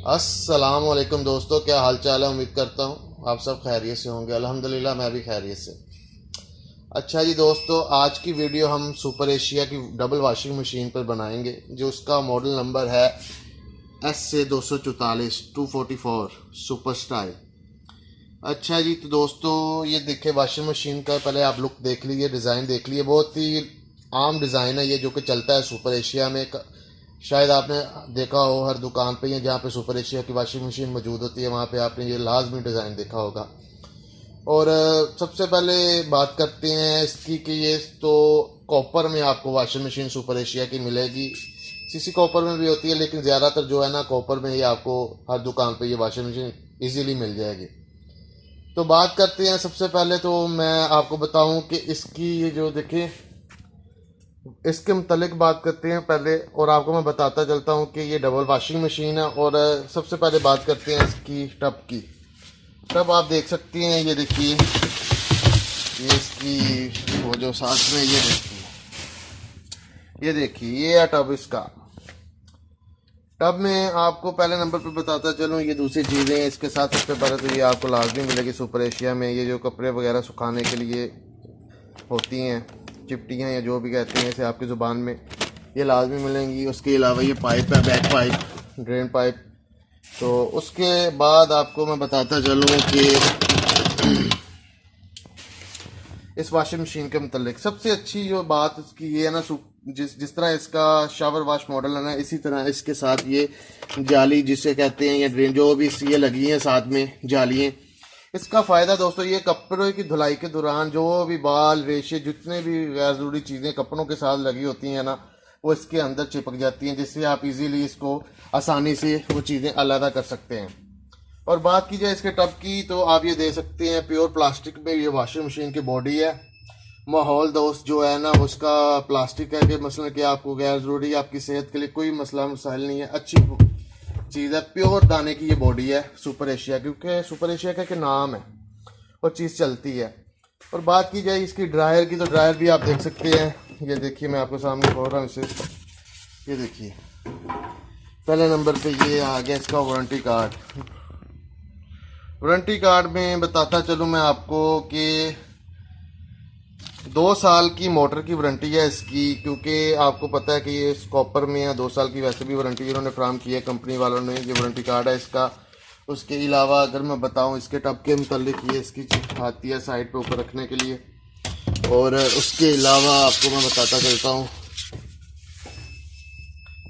अस्सलाम वालेकुम दोस्तों, क्या हाल चाल है। उम्मीद करता हूँ आप सब खैरियत से होंगे। अल्हम्दुलिल्लाह मैं भी खैरियत से। अच्छा जी दोस्तों, आज की वीडियो हम सुपर एशिया की डबल वॉशिंग मशीन पर बनाएंगे, जो उसका मॉडल नंबर है SA 244 244 सुपर स्टाइल। अच्छा जी, तो दोस्तों ये देखिए वॉशिंग मशीन का पहले आप लुक देख लीजिए, डिज़ाइन देख लीजिए। बहुत ही आम डिज़ाइन है ये, जो कि चलता है सुपर एशिया में। शायद आपने देखा हो हर दुकान पे या जहाँ पे सुपर एशिया की वॉशिंग मशीन मौजूद होती है वहाँ पे आपने ये लाजमी डिज़ाइन देखा होगा। और सबसे पहले बात करते हैं इसकी कि ये तो कॉपर में आपको वॉशिंग मशीन सुपर एशिया की मिलेगी। सीसी कॉपर में भी होती है, लेकिन ज़्यादातर जो है ना कॉपर में ही आपको हर दुकान पे ये वॉशिंग मशीन इजीली मिल जाएगी। तो बात करते हैं, सबसे पहले तो मैं आपको बताऊं कि इसकी ये जो देखिए इसके मुतलिक बात करते हैं पहले, और आपको मैं बताता चलता हूं कि ये डबल वॉशिंग मशीन है। और सबसे पहले बात करते हैं इसकी टब की। टब आप देख सकती हैं, ये देखिए ये इसकी वो जो साथ में ये देखिए ये है टब इसका। टब में आपको पहले नंबर पर बताता चलूँ, ये दूसरी चीज़ें इसके साथ सबसे पहले तो ये आपको लाजमी मिलेगी सुपर एशिया में, ये जो कपड़े वगैरह सुखाने के लिए होती हैं, चिपटियाँ या जो भी कहते हैं इसे आपकी ज़ुबान में, ये लाजमी मिलेंगी। उसके अलावा ये पाइप है, बैक पाइप, ड्रेन पाइप। तो उसके बाद आपको मैं बताता चलूँ कि इस वॉशिंग मशीन के मतलब सबसे अच्छी जो बात इसकी ये है ना, जिस तरह इसका शावर वॉश मॉडल है ना, इसी तरह इसके साथ ये जाली जिसे कहते हैं या ड्रेन जो भी ये लगी हैं साथ में जालियाँ। इसका फ़ायदा दोस्तों, ये कपड़ों की धुलाई के दौरान जो भी बाल रेशे जितने भी गैर ज़रूरी चीज़ें कपड़ों के साथ लगी होती हैं ना, वो इसके अंदर चिपक जाती हैं, जिससे आप इजीली इसको आसानी से वो चीज़ें अलग कर सकते हैं। और बात की जाए इसके टब की, तो आप ये दे सकते हैं प्योर प्लास्टिक में ये वॉशिंग मशीन की बॉडी है। माहौल दोस्त जो है ना उसका प्लास्टिक है कि मसलन कि आपको गैर ज़रूरी आपकी सेहत के लिए कोई मसला मसाइल नहीं है, अच्छी चीज़ है। प्योर दाने की ये बॉडी है सुपर एशिया, क्योंकि सुपर एशिया का एक नाम है और चीज़ चलती है। और बात की जाए इसकी ड्रायर की, तो ड्रायर भी आप देख सकते हैं, ये देखिए मैं आपको सामने खोल रहा हूँ इसे। ये देखिए पहले नंबर पे ये आ गया इसका वारंटी कार्ड। वारंटी कार्ड में बताता चलूँ मैं आपको कि 2 साल की मोटर की वारंटी है इसकी, क्योंकि आपको पता है कि ये कॉपर में है। 2 साल की वैसे भी वारंटी इन्होंने फ्राहम की है कंपनी वालों ने, ये वारंटी कार्ड है इसका। उसके अलावा अगर मैं बताऊं इसके टब के मुतालिक, ये इसकी चिप आती है साइड पे ऊपर रखने के लिए। और उसके अलावा आपको मैं बताता चलता हूँ,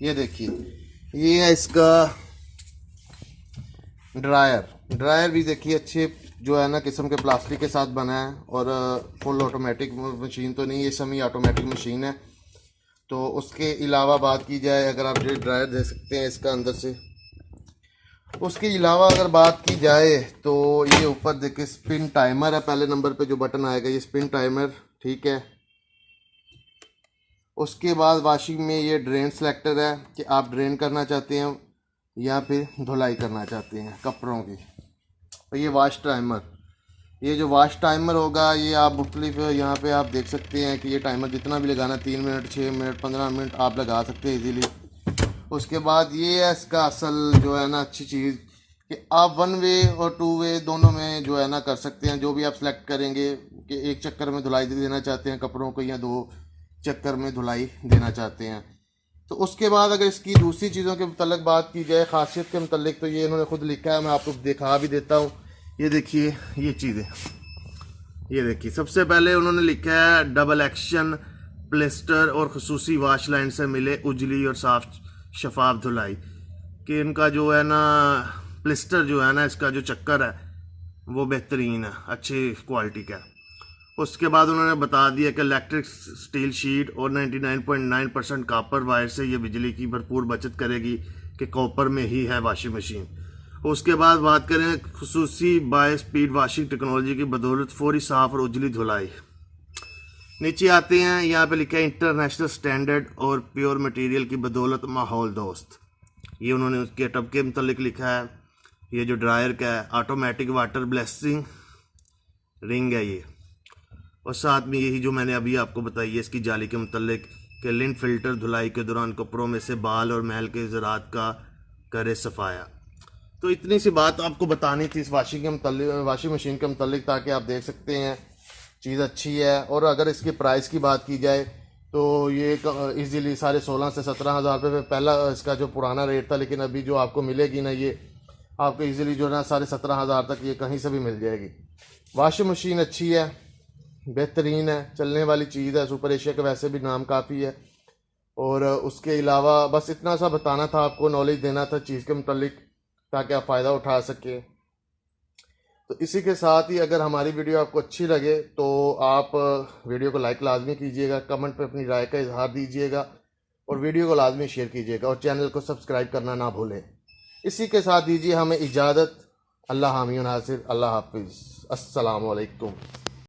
ये देखिए ये है इसका ड्रायर भी देखिए अच्छे जो है ना किस्म के प्लास्टिक के साथ बना है। और फुल ऑटोमेटिक मशीन तो नहीं, ये सेमी ऑटोमेटिक मशीन है। तो उसके अलावा बात की जाए, अगर आप ये ड्रायर दे सकते हैं इसका अंदर से। उसके अलावा अगर बात की जाए तो ये ऊपर देखिए स्पिन टाइमर है, पहले नंबर पे जो बटन आएगा ये स्पिन टाइमर, ठीक है। उसके बाद वॉशिंग में ये ड्रेन सेलेक्टर है कि आप ड्रेन करना चाहते हैं या फिर धुलाई करना चाहते हैं कपड़ों की। और ये वॉश टाइमर, ये जो वॉश टाइमर होगा ये आप मुख्तलिफ यहाँ पे आप देख सकते हैं कि ये टाइमर जितना भी लगाना, 3 मिनट 6 मिनट 15 मिनट आप लगा सकते हैं इजीली। उसके बाद ये है इसका असल जो है ना अच्छी चीज़ कि आप 1 वे और 2 वे दोनों में जो है ना कर सकते हैं। जो भी आप सेलेक्ट करेंगे कि 1 चक्कर में धुलाई देना चाहते हैं कपड़ों को या 2 चक्कर में धुलाई देना चाहते हैं। तो उसके बाद अगर इसकी दूसरी चीज़ों के मतलब बात की जाए, खासियत के मतलब, तो ये इन्होंने खुद लिखा है, मैं आपको दिखा भी देता हूँ। ये देखिए ये चीज़ें, ये देखिए सबसे पहले उन्होंने लिखा है डबल एक्शन प्लेस्टर और खसूसी वॉश लाइन से मिले उजली और साफ शफाफ धुलाई, कि इनका जो है ना प्लेस्टर जो है ना इसका जो चक्कर है वो बेहतरीन है, अच्छी क्वालिटी का है। उसके बाद उन्होंने बता दिया कि इलेक्ट्रिक स्टील शीट और 99.9% कॉपर वायर से ये बिजली की भरपूर बचत करेगी, कि कॉपर में ही है वॉशिंग मशीन। उसके बाद बात करें खुसूसी बाय स्पीड वॉशिंग टेक्नोलॉजी की बदौलत फौरी साफ और उजली धुलाई। नीचे आते हैं, यहाँ पे लिखा है इंटरनेशनल स्टैंडर्ड और प्योर मटेरियल की बदौलत माहौल दोस्त। ये उन्होंने उसके टब के मतलब लिखा है। ये जो ड्रायर का है ऑटोमेटिक वाटर ब्लेसिंग रिंग है ये। और साथ में यही जो मैंने अभी आपको बताई है इसकी जाली के मतलब कि लिंट फिल्टर धुलाई के दौरान कपड़ों में से बाल और मैल के ज़रात का करे सफाया। तो इतनी सी बात आपको बतानी थी इस वाशिंग मशीन के मतलब, ताकि आप देख सकते हैं चीज़ अच्छी है। और अगर इसके प्राइस की बात की जाए तो ये इजीली 16.5 से 17,000 रुपये पे पहला इसका जो पुराना रेट था, लेकिन अभी जो आपको मिलेगी ना ये आपको इजीली जो ना 17,500 तक ये कहीं से भी मिल जाएगी। वॉशिंग मशीन अच्छी है, बेहतरीन है, चलने वाली चीज़ है। सुपर एशिया का वैसे भी नाम काफ़ी है। और उसके अलावा बस इतना सा बताना था आपको, नॉलेज देना था चीज़ के मतलब, ताकि आप फ़ायदा उठा सकें। तो इसी के साथ ही अगर हमारी वीडियो आपको अच्छी लगे तो आप वीडियो को लाइक लाजमी कीजिएगा, कमेंट पे अपनी राय का इजहार दीजिएगा और वीडियो को लाजमी शेयर कीजिएगा और चैनल को सब्सक्राइब करना ना भूलें। इसी के साथ दीजिए हमें इजाज़त। अल्लाह हामी नासिर, अल्लाह हाफिज़, अस्सलामु अलैकुम।